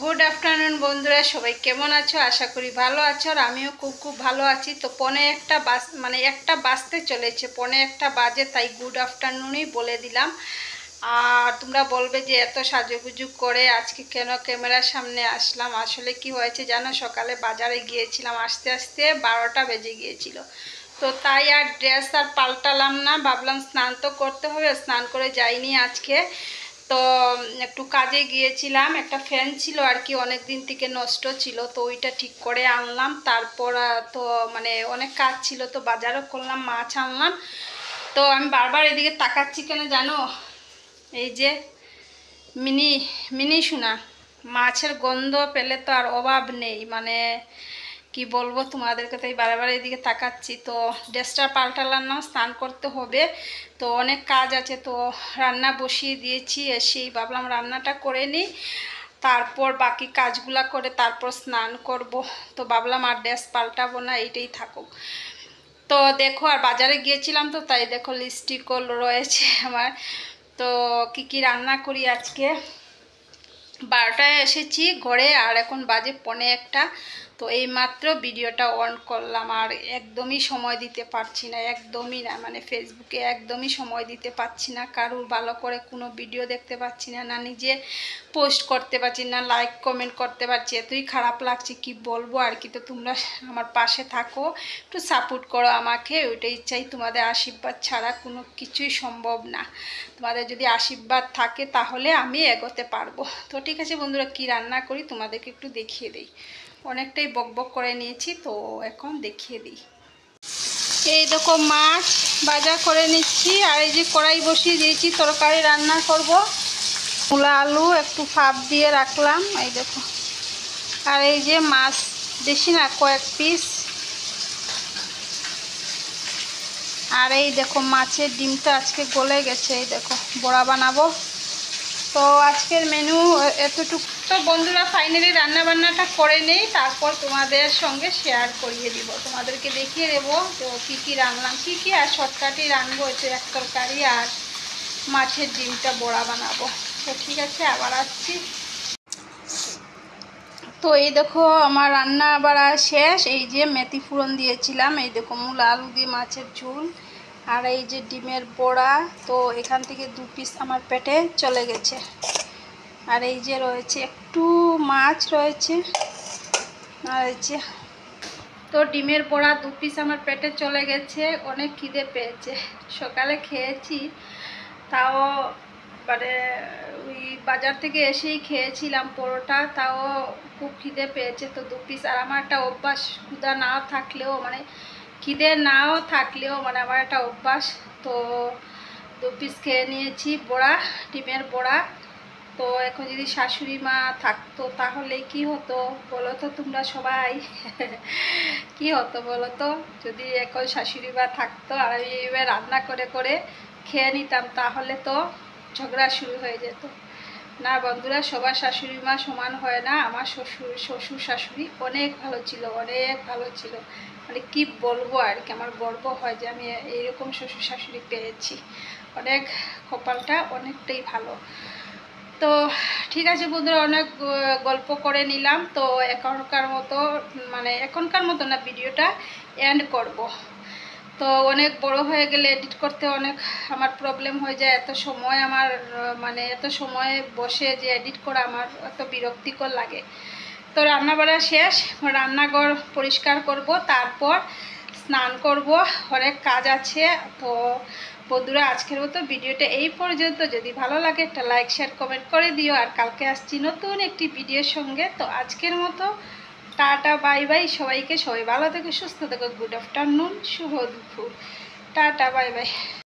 Good afternoon বন্ধুরা, সবাই কেমন আছো? আশা করি ভালো আছো, আর আমিও খুব ভালো আছি। তো একটা বাজতে চলেছে, 1:45 বাজে, তাই গুড আফটারনুনই বলে দিলাম। আর তোমরা বলবে যে এত সাজুগুজু করে আজকে কেন ক্যামেরার সামনে আসলাম। আসলে কি হয়েছে জানো, সকালে বাজারে গিয়েছিলাম, আস্তে আস্তে 12টা বেজে গিয়েছিল। তো তাই আর ড্রেস আর পাল্টালাম না, ভাবলাম স্নান তো করতে হবে, স্নান করে যাইনি আজকে। তো একটু কাজে গিয়েছিলাম, একটা ফ্যান ছিল আর কি, অনেক দিন থেকে নষ্ট ছিল, তো ওইটা ঠিক করে আনলাম। তারপর তো অনেক কাজ ছিল, তো বাজারও করলাম, মাছ আনলাম। তো আমি বারবার এদিকে তাকাচ্ছি কেন জানো, এই যে মিনি মিনি সোনা, মাছের গন্ধ পেলে তো আর অভাব নেই, কি বলবো তোমাদেরকে, তাই বারবার এদিকে তাকাচ্ছি। তো ড্রেসটা পাল্টালাম না, স্নান করতে হবে, তো অনেক কাজ আছে। তো রান্না বসিয়ে দিয়েছি, এসেই ভাবলাম রান্নাটা করে নিই, তারপর বাকি কাজগুলা করে তারপর স্নান করব। তো ভাবলাম আর ড্রেস পাল্টাবো না, এইটাই থাকুক। তো দেখো, আর বাজারে গিয়েছিলাম, তো তাই দেখো লিপস্টিকও রয়েছে আমার। তো কি রান্না করি আজকে, 12টায় এসেছি ঘরে, আর এখন বাজে 1:45। তো এইমাত্র ভিডিওটা অন করলাম, আর একদমই সময় দিতে পারছি না, একদমই না, ফেসবুকে একদমই সময় দিতে পারছি না, কারুর ভালো করে কোনো ভিডিও দেখতে পাচ্ছি না, না নিজে পোস্ট করতে পারছি না, লাইক কমেন্ট করতে পারছি, এতই খারাপ লাগছে কি বলবো আর কি। তো তোমরা আমার পাশে থাকো, একটু সাপোর্ট করো আমাকে, ওইটাই চাই। তোমাদের আশীর্বাদ ছাড়া কোনো কিছুই সম্ভব না, তোমাদের যদি আশীর্বাদ থাকে তাহলে আমি এগোতে পারবো। তো ঠিক আছে বন্ধুরা, কি রান্না করি তোমাদেরকে একটু দেখিয়ে দিই। অনেকটাই বকবক করে নিয়েছি, তো এখন দেখিয়ে দিই। এই দেখো মাছ বাজার করে নিচ্ছি, আর এই যে কড়াই বসিয়ে দিয়েছি, তরকারি রান্না করব। মূলা আলু একটু ফাঁপ দিয়ে রাখলাম, এই দেখো। আর এই যে মাছ, বেশি না, কয়েক পিস। আর এই দেখো মাছের ডিমটা আজকে গলে গেছে, এই দেখো বড়া বানাবো। তো আজকের মেনু এতটুকু। তো বন্ধুরা ফাইনালি রান্নাবান্নাটা করে নেই, তারপর তোমাদের সঙ্গে শেয়ার করিয়ে দিব, তোমাদেরকে দেখিয়ে দেবো তো কী রান্নাম, কী আর শর্টকাটই রানবো, একটু এক তরকারি আর মাছের ডিমটা বড়া বানাবো। তো ঠিক আছে, আবার আসছি। তো এই দেখো আমার রান্না আবার শেষ। এই যে মেথি ফোড়ন দিয়েছিলাম, এই দেখো মূলা আলু দিয়ে মাছের ঝোল, আর এই যে ডিমের বড়া। তো এখান থেকে 2 পিস আমার পেটে চলে গেছে। আর এই যে রয়েছে একটু মাছ রয়েছে, আর এই যে তো ডিমের বড়া 2 পিস আমার পেটে চলে গেছে। অনেক খিদে পেয়েছে, সকালে খেয়েছি, তাও ওই বাজার থেকে এসেই খেয়েছিলাম পরোটা, তাও খুব খিদে পেয়েছে। তো 2 পিস, আর আমার একটা অভ্যাস, ক্ষুধা নাও থাকলেও খিদে নাও থাকলেও আমার একটা অভ্যাস। তো 2 পিস খেয়ে নিয়েছি বড়া, ডিমের বড়া। তো এখন যদি শাশুড়ি মা থাকতো তাহলে কি হতো বলো তো তোমরা সবাই? কি হতো বলো তো, যদি এখন শাশুড়ি মা থাকতো আর আমি এবার রান্না করে করে খেয়ে নিতাম, তাহলে তো ঝগড়া শুরু হয়ে যেত। না বন্ধুরা, সবার শাশুড়ি মা সমান হয় না। আমার শ্বশুর শাশুড়ি অনেক ভালো ছিল, অনেক ভালো ছিল, কি বলবো আর কি, আমার গর্ব হয় যে আমি এইরকম শ্বশুর শাশুড়ি পেয়েছি। অনেক, কপালটা অনেকটাই ভালো। তো ঠিক আছে বন্ধুরা, অনেক গল্প করে নিলাম। তো এখনকার মতো না, ভিডিওটা এন্ড করব। তো অনেক বড় হয়ে গেলে এডিট করতে অনেক আমার প্রবলেম হয়ে যায়, এত সময় আমার এত সময় বসে যে এডিট করা আমার এত বিরক্তিকর লাগে। তো রান্নাবাড়া শেষ, রান্নাঘর পরিষ্কার করব, তারপর স্নান করব, অনেক কাজ আছে। তো বন্ধুরা আজকের মতো ভিডিওটা এই পর্যন্ত। যদি ভালো লাগে একটা লাইক শেয়ার কমেন্ট করে দিও, আর কালকে আসছি নতুন একটি ভিডিওর সঙ্গে। তো আজকের মতো টাটা বাই বাই সবাইকে, সবাই ভালো থেকো, সুস্থ থেকো। গুড আফটারনুন, শুভ দুপুর, টাটা বাই বাই।